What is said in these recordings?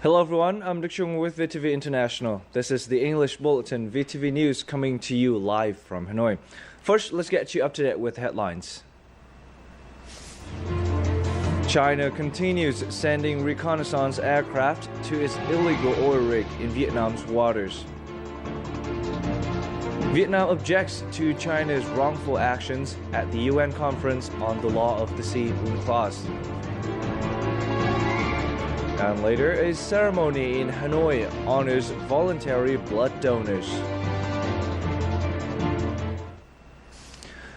Hello everyone, I'm Trung with VTV International. This is the English Bulletin, VTV News, coming to you live from Hanoi. First, let's get you up to date with headlines. China continues sending reconnaissance aircraft to its illegal oil rig in Vietnam's waters. Vietnam objects to China's wrongful actions at the UN Conference on the Law of the Sea, UNCLOS. And later, a ceremony in Hanoi honors voluntary blood donors.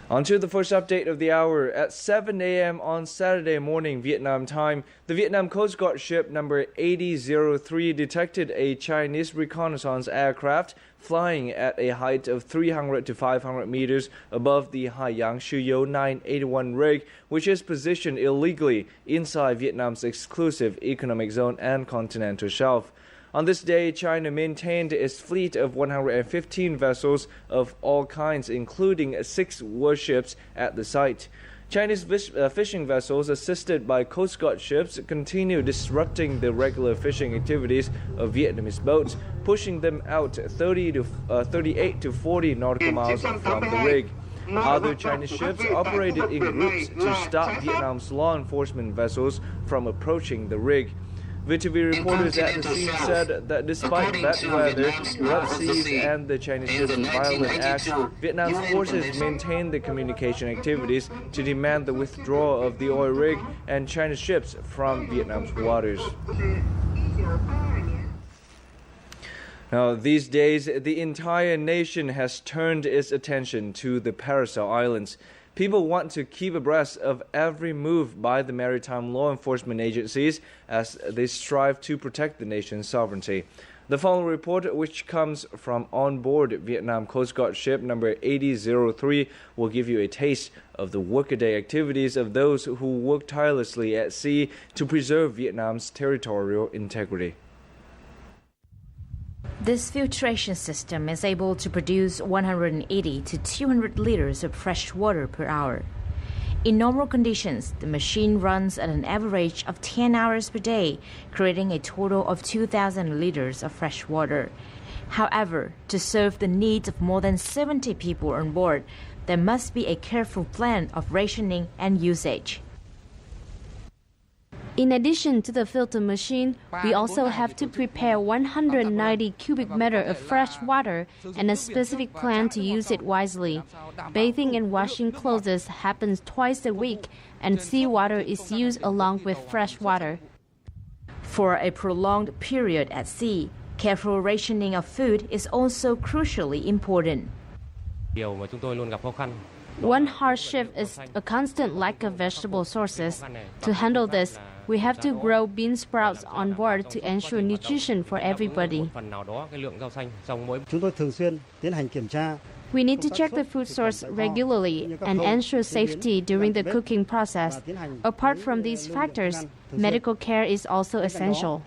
On to the first update of the hour. At 7 a.m. on Saturday morning Vietnam time, the Vietnam Coast Guard ship number 8003 detected a Chinese reconnaissance aircraft flying at a height of 300 to 500 meters above the Haiyang Shuyo 981 rig, which is positioned illegally inside Vietnam's exclusive economic zone and continental shelf. On this day, China maintained its fleet of 115 vessels of all kinds, including 6 warships at the site. Chinese fishing vessels, assisted by Coast Guard ships, continue disrupting the regular fishing activities of Vietnamese boats, pushing them out 38 to 40 nautical miles from the rig. Other Chinese ships operated in groups to stop Vietnam's law enforcement vessels from approaching the rig. VTV reporters at the scene said that despite bad weather, rough seas, and the Chinese ships' violent acts, Vietnam's forces maintained the communication activities to demand the withdrawal of the oil rig and Chinese ships from Vietnam's waters. Now, these days, the entire nation has turned its attention to the Paracel Islands. People want to keep abreast of every move by the maritime law enforcement agencies as they strive to protect the nation's sovereignty. The following report, which comes from on board Vietnam Coast Guard ship number 8003, will give you a taste of the workaday activities of those who work tirelessly at sea to preserve Vietnam's territorial integrity. This filtration system is able to produce 180 to 200 liters of fresh water per hour. In normal conditions, the machine runs at an average of 10 hours per day, creating a total of 2,000 liters of fresh water. However, to serve the needs of more than 70 people on board, there must be a careful plan of rationing and usage. In addition to the filter machine, we also have to prepare 190 cubic meters of fresh water and a specific plan to use it wisely. Bathing and washing clothes happens twice a week, and seawater is used along with fresh water. For a prolonged period at sea, careful rationing of food is also crucially important. One hardship is a constant lack of vegetable sources. To handle this, we have to grow bean sprouts on board to ensure nutrition for everybody. We need to check the food source regularly and ensure safety during the cooking process. Apart from these factors, medical care is also essential.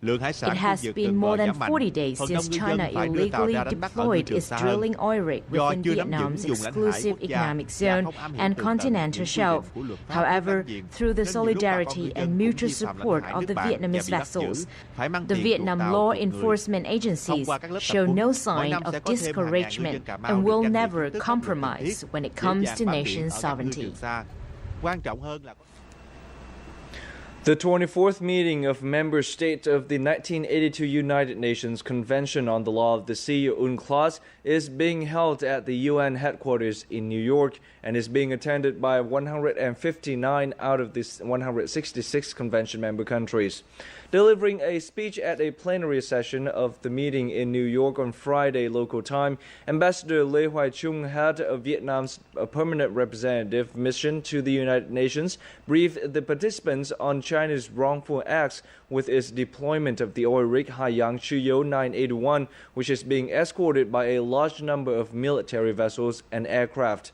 It has been more than 40 days since China illegally deployed its drilling oil rig within Vietnam's exclusive economic zone and continental shelf. However, through the solidarity and mutual support of the Vietnamese vessels, the Vietnam law enforcement agencies show no sign of discouragement and will never compromise when it comes to nation sovereignty. The 24th meeting of member states of the 1982 United Nations Convention on the Law of the Sea, UNCLOS, is being held at the UN headquarters in New York and is being attended by 159 out of the 166 convention member countries. Delivering a speech at a plenary session of the meeting in New York on Friday local time, Ambassador Lê Hoài Trung, head of Vietnam's permanent representative mission to the United Nations, briefed the participants on China's wrongful acts with its deployment of the oil rig Haiyang Shuyo 981, which is being escorted by a large number of military vessels and aircraft.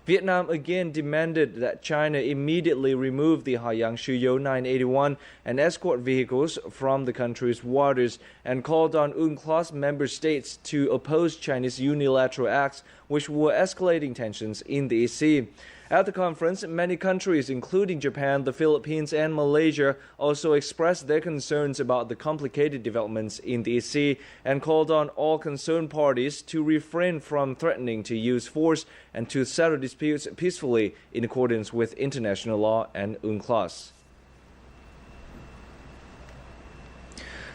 Vietnam again demanded that China immediately remove the Haiyang Shuyo 981 and escort vehicles from the country's waters and called on UNCLOS member states to oppose Chinese unilateral acts which were escalating tensions in the EC. At the conference, many countries, including Japan, the Philippines, and Malaysia, also expressed their concerns about the complicated developments in the EC and called on all concerned parties to refrain from threatening to use force and to settle disputes peacefully in accordance with international law and UNCLOS.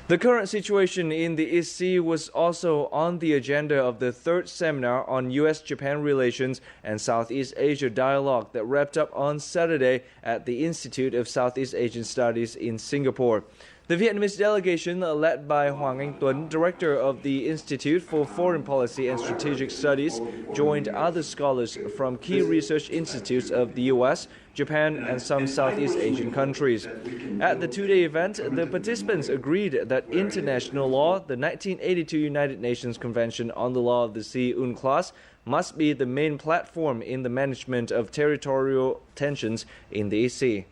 The current situation in the East Sea was also on the agenda of the third seminar on U.S.-Japan relations and Southeast Asia dialogue that wrapped up on Saturday at the Institute of Southeast Asian Studies in Singapore. The Vietnamese delegation, led by Hoàng Anh Tuấn, director of the Institute for Foreign Policy and Strategic Studies, joined other scholars from key research institutes of the U.S., Japan, and some Southeast Asian countries. At the two-day event, the participants agreed that international law, the 1982 United Nations Convention on the Law of the Sea, UNCLOS, must be the main platform in the management of territorial tensions in the sea.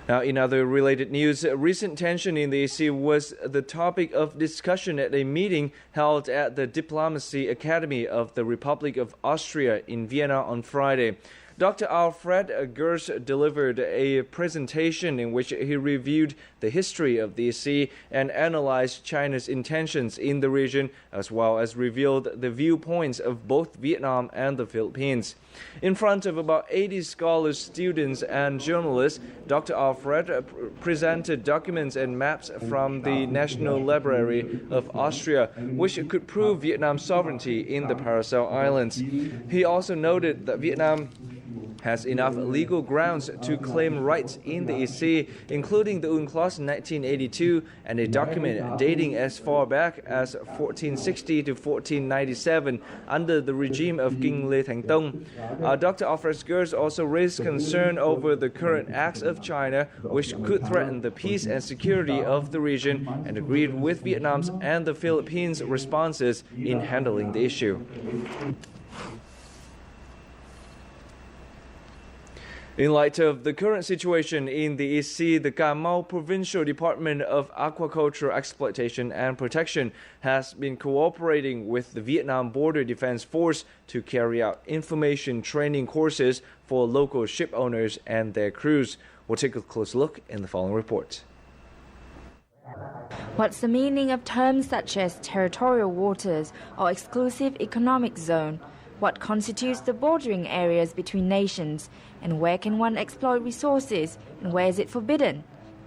Now, in other related news, recent tension in the EC was the topic of discussion at a meeting held at the Diplomacy Academy of the Republic of Austria in Vienna on Friday. Dr. Alfred Gers delivered a presentation in which he reviewed the history of the EC and analyzed China's intentions in the region, as well as revealed the viewpoints of both Vietnam and the Philippines. In front of about 80 scholars, students, and journalists, Dr. Alfred presented documents and maps from the National Library of Austria, which could prove Vietnam's sovereignty in the Paracel Islands. He also noted that Vietnam has enough legal grounds to claim rights in the EC, including the UNCLOS in 1982 and a document dating as far back as 1460 to 1497 under the regime of King Lê Thánh Tông. Dr. Alfred Gers also raised concern over the current acts of China, which could threaten the peace and security of the region, and agreed with Vietnam's and the Philippines' responses in handling the issue. In light of the current situation in the East Sea, the Cà Mau Provincial Department of Aquaculture Exploitation and Protection has been cooperating with the Vietnam Border Defense Force to carry out information training courses for local ship owners and their crews. We'll take a close look in the following report. What's the meaning of terms such as territorial waters or exclusive economic zone? What constitutes the bordering areas between nations, and where can one exploit resources, and where is it forbidden?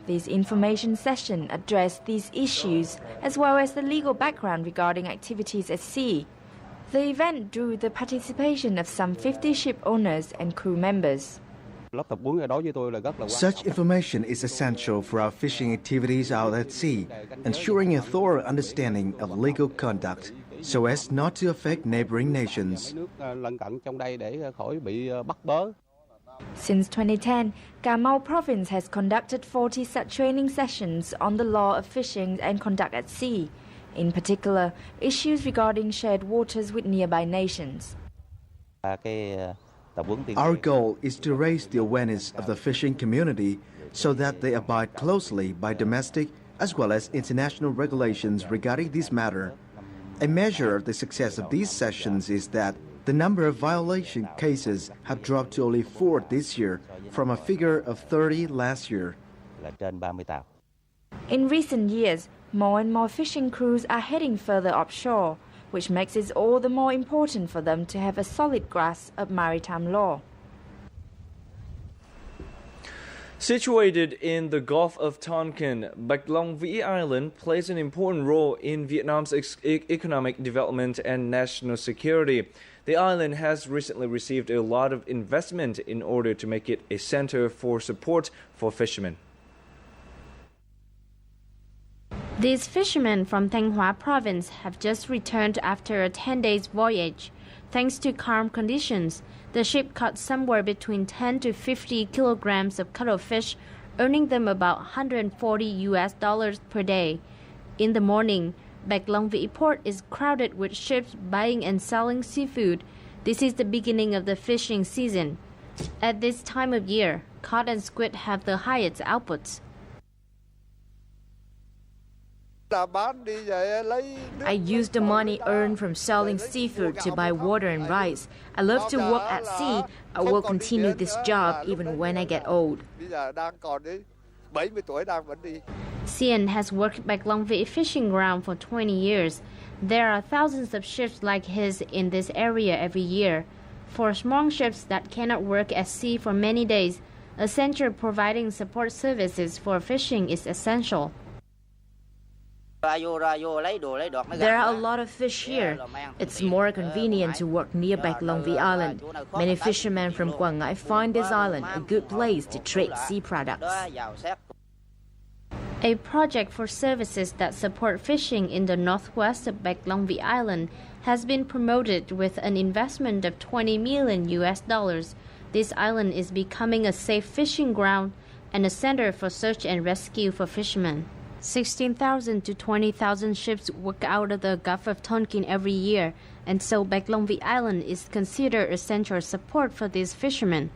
This information session addressed these issues, as well as the legal background regarding activities at sea. The event drew the participation of some 50 ship owners and crew members. Such information is essential for our fishing activities out at sea, ensuring a thorough understanding of legal conduct, so as not to affect neighboring nations. Since 2010, Cà Mau Province has conducted 40 such training sessions on the law of fishing and conduct at sea, in particular, issues regarding shared waters with nearby nations. Our goal is to raise the awareness of the fishing community so that they abide closely by domestic as well as international regulations regarding this matter. A measure of the success of these sessions is that the number of violation cases have dropped to only 4 this year, from a figure of 30 last year. In recent years, more and more fishing crews are heading further offshore, which makes it all the more important for them to have a solid grasp of maritime law. Situated in the Gulf of Tonkin, Bạch Long Vĩ Island plays an important role in Vietnam's economic development and national security. The island has recently received a lot of investment in order to make it a center for support for fishermen. These fishermen from Thanh Hóa province have just returned after a 10-day voyage. Thanks to calm conditions, the ship caught somewhere between 10 to 50 kilograms of cuttlefish, earning them about $140 per day. In the morning, Bạch Long Vĩ port is crowded with ships buying and selling seafood. This is the beginning of the fishing season. At this time of year, cod and squid have the highest outputs. I use the money earned from selling seafood to buy water and rice. I love to work at sea. I will continue this job even when I get old. Giàn has worked Bạch Long Vĩ fishing ground for 20 years. There are thousands of ships like his in this area every year. For small ships that cannot work at sea for many days, a center providing support services for fishing is essential. There are a lot of fish here. It's more convenient to work near Bạch Long Vĩ Island. Many fishermen from Quảng Ngãi find this island a good place to trade sea products. A project for services that support fishing in the northwest of Bạch Long Vĩ Island has been promoted with an investment of $20 million. This island is becoming a safe fishing ground and a center for search and rescue for fishermen. 16,000 to 20,000 ships work out of the Gulf of Tonkin every year, and so Bạch Long Vĩ Island is considered a center of support for these fishermen.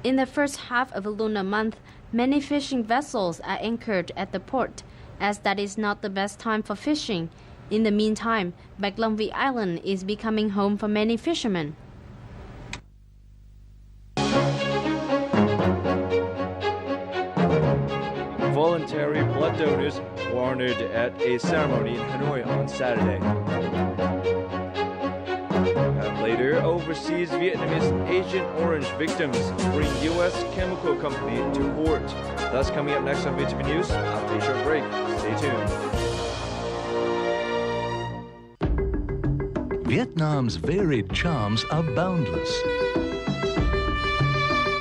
In the first half of a lunar month, many fishing vessels are anchored at the port, as that is not the best time for fishing. In the meantime, Bạch Long Vĩ Island is becoming home for many fishermen. Voluntary blood donors were honored at a ceremony in Hanoi on Saturday. And later, overseas Vietnamese Agent Orange victims bring U.S. chemical company to court. That's coming up next on VTV News. After a short break, stay tuned. Vietnam's varied charms are boundless.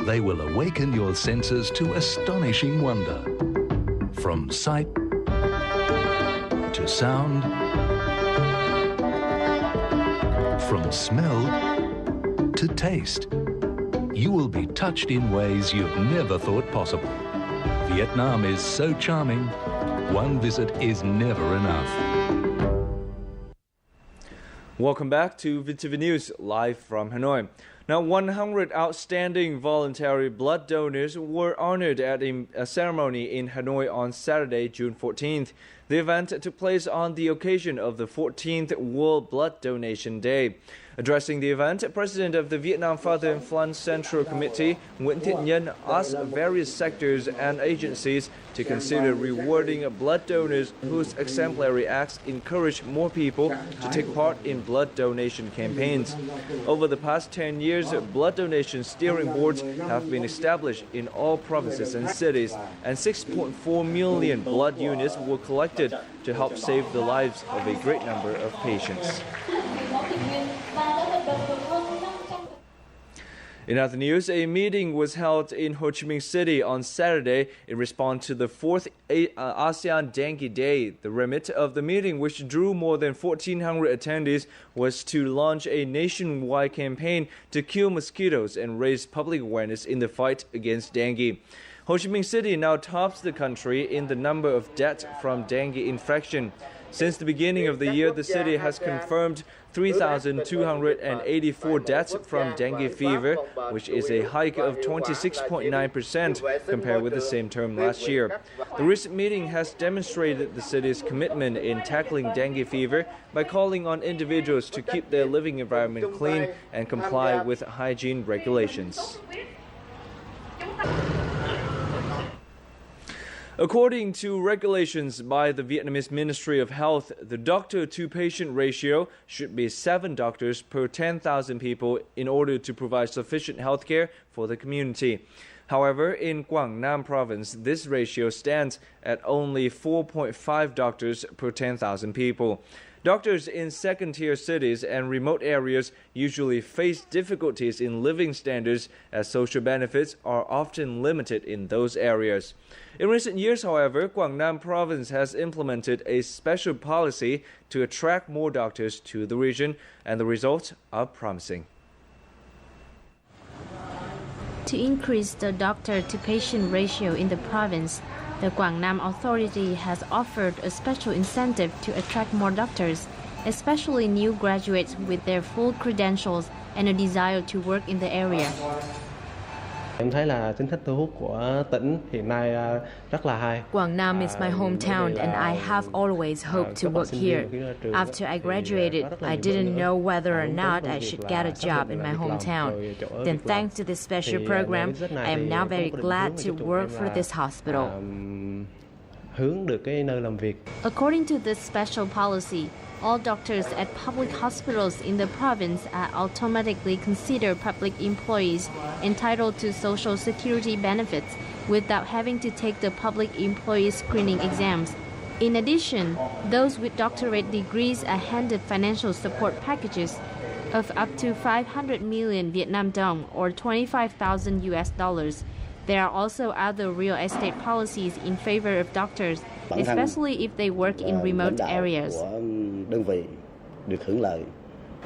They will awaken your senses to astonishing wonder. From sight to sound, from smell to taste, you will be touched in ways you've never thought possible. Vietnam is so charming, one visit is never enough. Welcome back to VTV News, live from Hanoi. Now, 100 outstanding voluntary blood donors were honored at a ceremony in Hanoi on Saturday, June 14th. The event took place on the occasion of the 14th World Blood Donation Day. Addressing the event, President of the Vietnam Father and Son Central Committee, Nguyễn Thiện Nhân, asked various sectors and agencies to consider rewarding blood donors whose exemplary acts encourage more people to take part in blood donation campaigns. Over the past 10 years, blood donation steering boards have been established in all provinces and cities, and 6.4 million blood units were collected to help save the lives of a great number of patients. In other news, a meeting was held in Ho Chi Minh City on Saturday in response to the 4th ASEAN Dengue Day. The remit of the meeting, which drew more than 1,400 attendees, was to launch a nationwide campaign to kill mosquitoes and raise public awareness in the fight against dengue. Ho Chi Minh City now tops the country in the number of deaths from dengue infection. Since the beginning of the year, the city has confirmed 3,284 deaths from dengue fever, which is a hike of 26.9% compared with the same term last year. The recent meeting has demonstrated the city's commitment in tackling dengue fever by calling on individuals to keep their living environment clean and comply with hygiene regulations. According to regulations by the Vietnamese Ministry of Health, the doctor-to-patient ratio should be 7 doctors per 10,000 people in order to provide sufficient health care for the community. However, in Quảng Nam province, this ratio stands at only 4.5 doctors per 10,000 people. Doctors in second-tier cities and remote areas usually face difficulties in living standards as social benefits are often limited in those areas. In recent years, however, Quảng Nam province has implemented a special policy to attract more doctors to the region, and the results are promising. To increase the doctor-to-patient ratio in the province, the Quảng Nam Authority has offered a special incentive to attract more doctors, especially new graduates with their full credentials and a desire to work in the area. Em thấy là chính sách thu hút của tỉnh hiện nay rất là hay. Quảng Nam is my hometown and I have always hoped to work here. After I graduated, I didn't know whether or not I should get a job in my hometown. Then thanks to this special program, I am now very glad to work for this hospital. Hướng được cái nơi làm việc. According to this special policy, all doctors at public hospitals in the province are automatically considered public employees entitled to Social Security benefits without having to take the public employee screening exams. In addition, those with doctorate degrees are handed financial support packages of up to 500 million Vietnam dong or $25,000 US. There are also other real estate policies in favor of doctors, especially if they work in remote areas.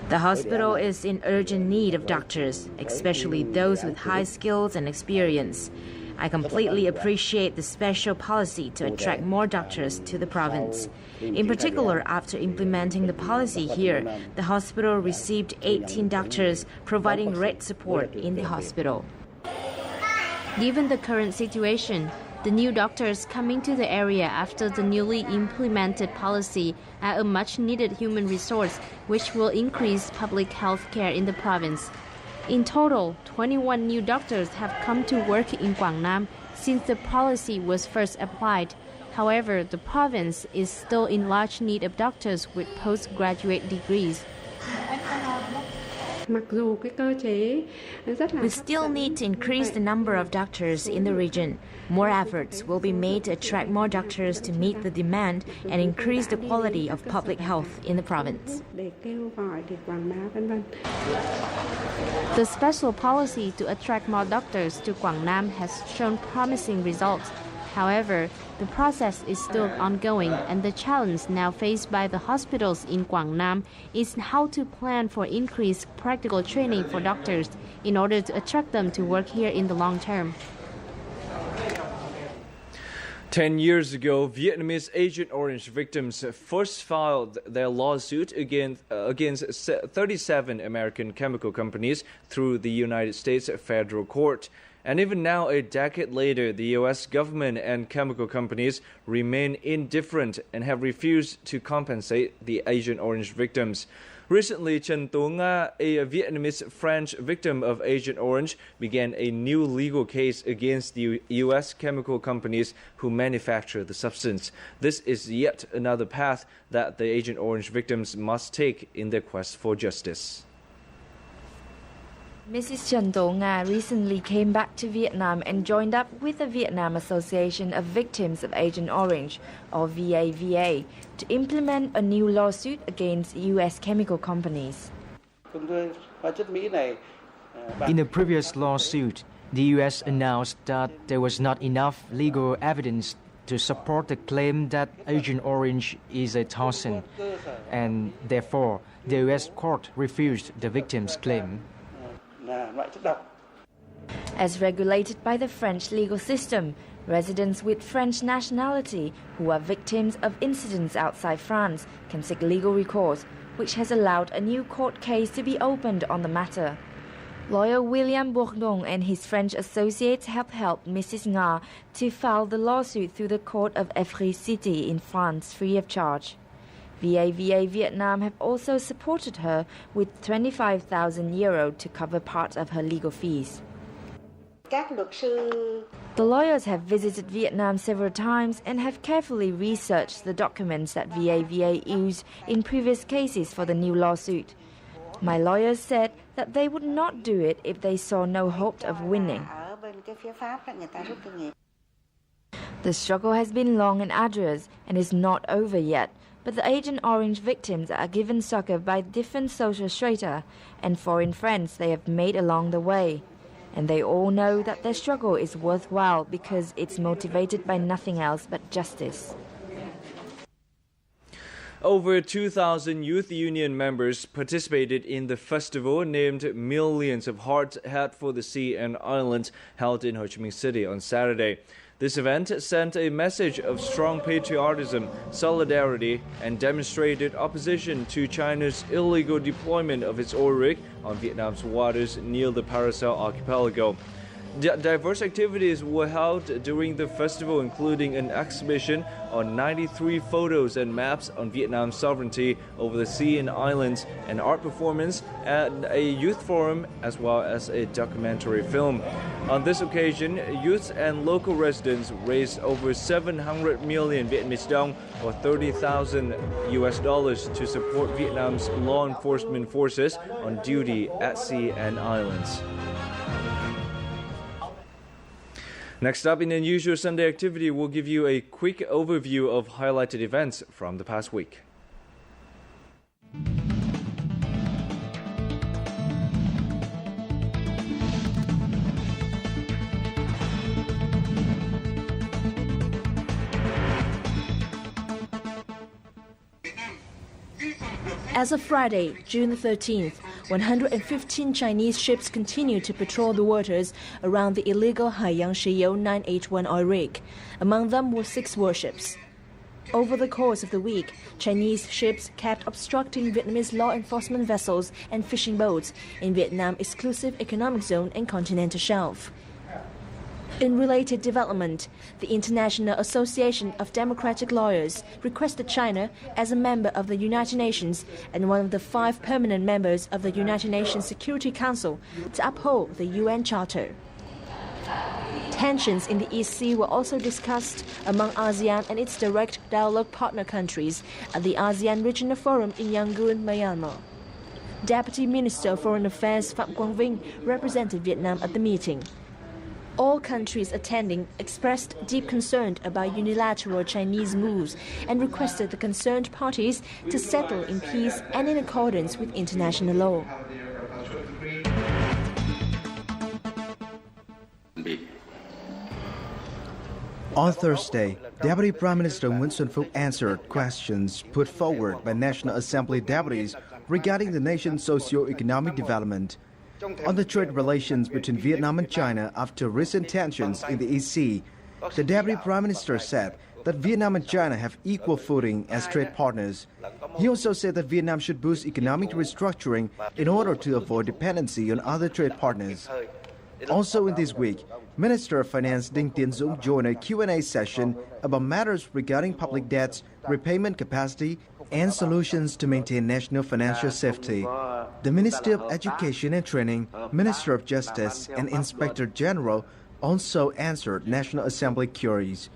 The hospital is in urgent need of doctors, especially those with high skills and experience. I completely appreciate the special policy to attract more doctors to the province. In particular, after implementing the policy here, the hospital received 18 doctors providing great support in the hospital. Given the current situation, the new doctors coming to the area after the newly implemented policy are a much-needed human resource which will increase public health care in the province. In total, 21 new doctors have come to work in Quảng Nam since the policy was first applied. However, the province is still in large need of doctors with postgraduate degrees. We still need to increase the number of doctors in the region. More efforts will be made to attract more doctors to meet the demand and increase the quality of public health in the province. The special policy to attract more doctors to Quảng Nam has shown promising results. However, the process is still ongoing, and the challenge now faced by the hospitals in Quảng Nam is how to plan for increased practical training for doctors in order to attract them to work here in the long term. 10 years ago, Vietnamese Agent Orange victims first filed their lawsuit against 37 American chemical companies through the United States federal court. And even now, a decade later, the U.S. government and chemical companies remain indifferent and have refused to compensate the Agent Orange victims. Recently, Trần Tố Nga, a Vietnamese French victim of Agent Orange, began a new legal case against the U.S. chemical companies who manufacture the substance. This is yet another path that the Agent Orange victims must take in their quest for justice. Mrs. Trần Tố Nga recently came back to Vietnam and joined up with the Vietnam Association of Victims of Agent Orange, or VAVA, to implement a new lawsuit against U.S. chemical companies. In a previous lawsuit, the U.S. announced that there was not enough legal evidence to support the claim that Agent Orange is a toxin, and therefore the U.S. court refused the victims' claim. As regulated by the French legal system, residents with French nationality who are victims of incidents outside France can seek legal recourse, which has allowed a new court case to be opened on the matter. Lawyer William Bourdon and his French associates have helped Mrs. Nga to file the lawsuit through the court of Evry City in France free of charge. VAVA Vietnam have also supported her with 25,000 euro to cover part of her legal fees. The lawyers have visited Vietnam several times and have carefully researched the documents that VAVA used in previous cases for the new lawsuit. My lawyers said that they would not do it if they saw no hope of winning. The struggle has been long and arduous and is not over yet. But the Agent Orange victims are given succor by different social strata and foreign friends they have made along the way. And they all know that their struggle is worthwhile because it's motivated by nothing else but justice. Over 2,000 youth union members participated in the festival named Millions of Hearts Hat for the Sea and Islands held in Ho Chi Minh City on Saturday. This event sent a message of strong patriotism, solidarity, and demonstrated opposition to China's illegal deployment of its oil rig on Vietnam's waters near the Paracel archipelago. Diverse activities were held during the festival, including an exhibition on 93 photos and maps on Vietnam's sovereignty over the sea and islands, an art performance, and a youth forum, as well as a documentary film. On this occasion, youths and local residents raised over 700 million Vietnamese dong, or $30,000 to support Vietnam's law enforcement forces on duty at sea and islands. Next up in Unusual Sunday Activity, we'll give you a quick overview of highlighted events from the past week. As of Friday, June the 13th, 115 Chinese ships continue to patrol the waters around the illegal Haiyang Shiyou 981 oil rig. Among them were 6 warships. Over the course of the week, Chinese ships kept obstructing Vietnamese law enforcement vessels and fishing boats in Vietnam's exclusive economic zone and continental shelf. In related development, the International Association of Democratic Lawyers requested China, as a member of the United Nations and one of the 5 permanent members of the United Nations Security Council, to uphold the UN Charter. Tensions in the East Sea were also discussed among ASEAN and its direct dialogue partner countries at the ASEAN Regional Forum in Yangon, Myanmar. Deputy Minister of Foreign Affairs Phạm Quang Vinh represented Vietnam at the meeting. All countries attending expressed deep concern about unilateral Chinese moves and requested the concerned parties to settle in peace and in accordance with international law. On Thursday, Deputy Prime Minister Nguyễn Xuân Phúc answered questions put forward by National Assembly deputies regarding the nation's socio-economic development. On the trade relations between Vietnam and China after recent tensions in the East Sea, the Deputy Prime Minister said that Vietnam and China have equal footing as trade partners. He also said that Vietnam should boost economic restructuring in order to avoid dependency on other trade partners. Also in this week, Minister of Finance Đinh Tiến Dũng joined a Q&A session about matters regarding public debts, repayment capacity, and solutions to maintain national financial safety. The Ministry of Education and Training, Minister of Justice, and Inspector General also answered National Assembly queries.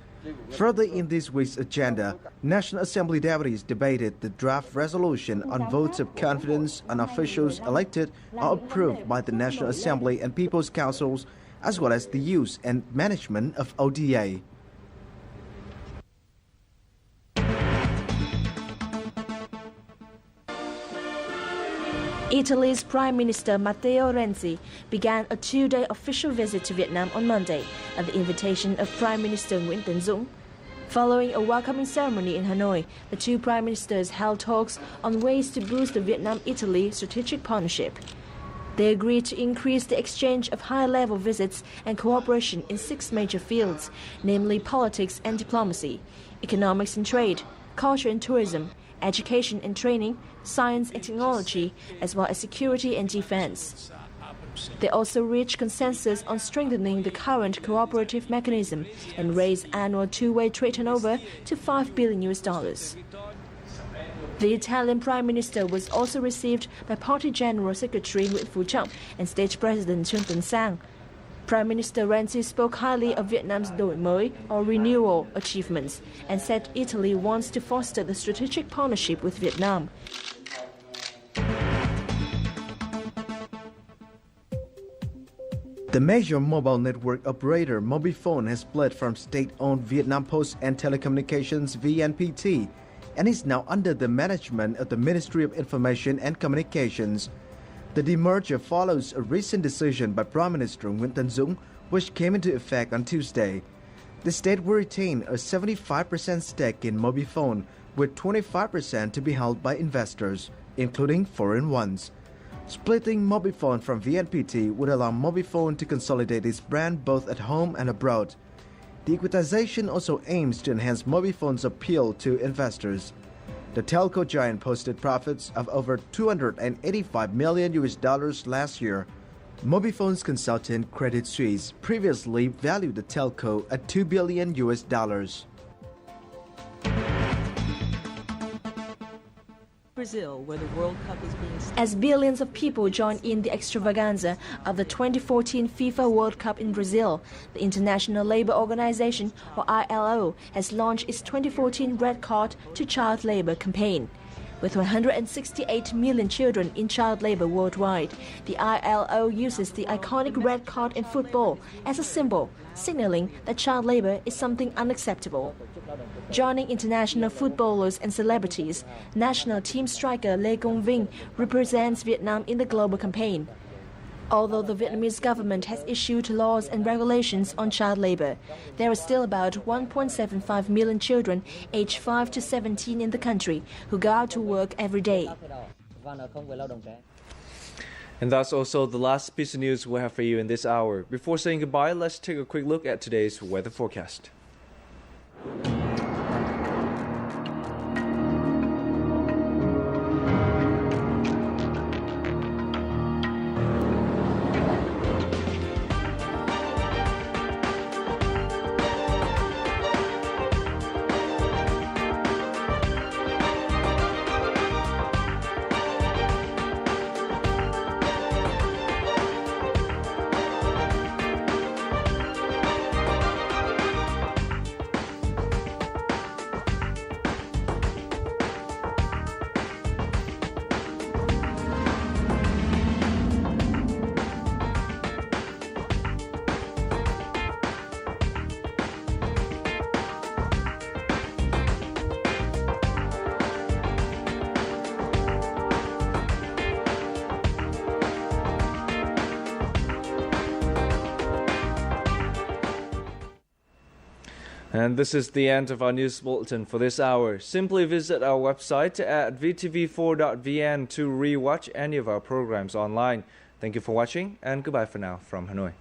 Further in this week's agenda, National Assembly deputies debated the draft resolution on votes of confidence on officials elected or approved by the National Assembly and People's Councils, as well as the use and management of ODA. Italy's Prime Minister Matteo Renzi began a 2-day official visit to Vietnam on Monday at the invitation of Prime Minister Nguyễn Tấn Dũng. Following a welcoming ceremony in Hanoi, the 2 prime ministers held talks on ways to boost the Vietnam-Italy strategic partnership. They agreed to increase the exchange of high-level visits and cooperation in 6 major fields, namely politics and diplomacy, economics and trade, culture and tourism, education and training, science and technology, as well as security and defense. They also reached consensus on strengthening the current cooperative mechanism and raised annual 2-way trade turnover to $5 billion. The Italian Prime Minister was also received by Party General Secretary Nguyễn Phú Trọng and State President Trương Tấn Sang. Prime Minister Renzi spoke highly of Vietnam's đổi mới or renewal achievements and said Italy wants to foster the strategic partnership with Vietnam. The major mobile network operator Mobifone has split from state-owned Vietnam Post and Telecommunications VNPT and is now under the management of the Ministry of Information and Communications. The demerger follows a recent decision by Prime Minister Nguyễn Tấn Dũng, which came into effect on Tuesday. The state will retain a 75% stake in Mobifone, with 25% to be held by investors, including foreign ones. Splitting Mobifone from VNPT would allow Mobifone to consolidate its brand both at home and abroad. The equitization also aims to enhance Mobifone's appeal to investors. The telco giant posted profits of over $285 million last year. Mobile's consultant Credit Suisse previously valued the telco at $2 billion. Brazil, where the World Cup is being as billions of people join in the extravaganza of the 2014 FIFA World Cup in Brazil, the International Labour Organization, or ILO, has launched its 2014 Red Card to Child Labour campaign. With 168 million children in child labor worldwide, the ILO uses the iconic red card in football as a symbol, signaling that child labor is something unacceptable. Joining international footballers and celebrities, national team striker Lê Công Vinh represents Vietnam in the global campaign. Although the Vietnamese government has issued laws and regulations on child labor, there are still about 1.75 million children aged 5 to 17 in the country who go out to work every day. And that's also the last piece of news we have for you in this hour. Before saying goodbye, let's take a quick look at today's weather forecast. And this is the end of our news bulletin for this hour. Simply visit our website at vtv4.vn to re-watch any of our programs online. Thank you for watching, and goodbye for now from Hanoi.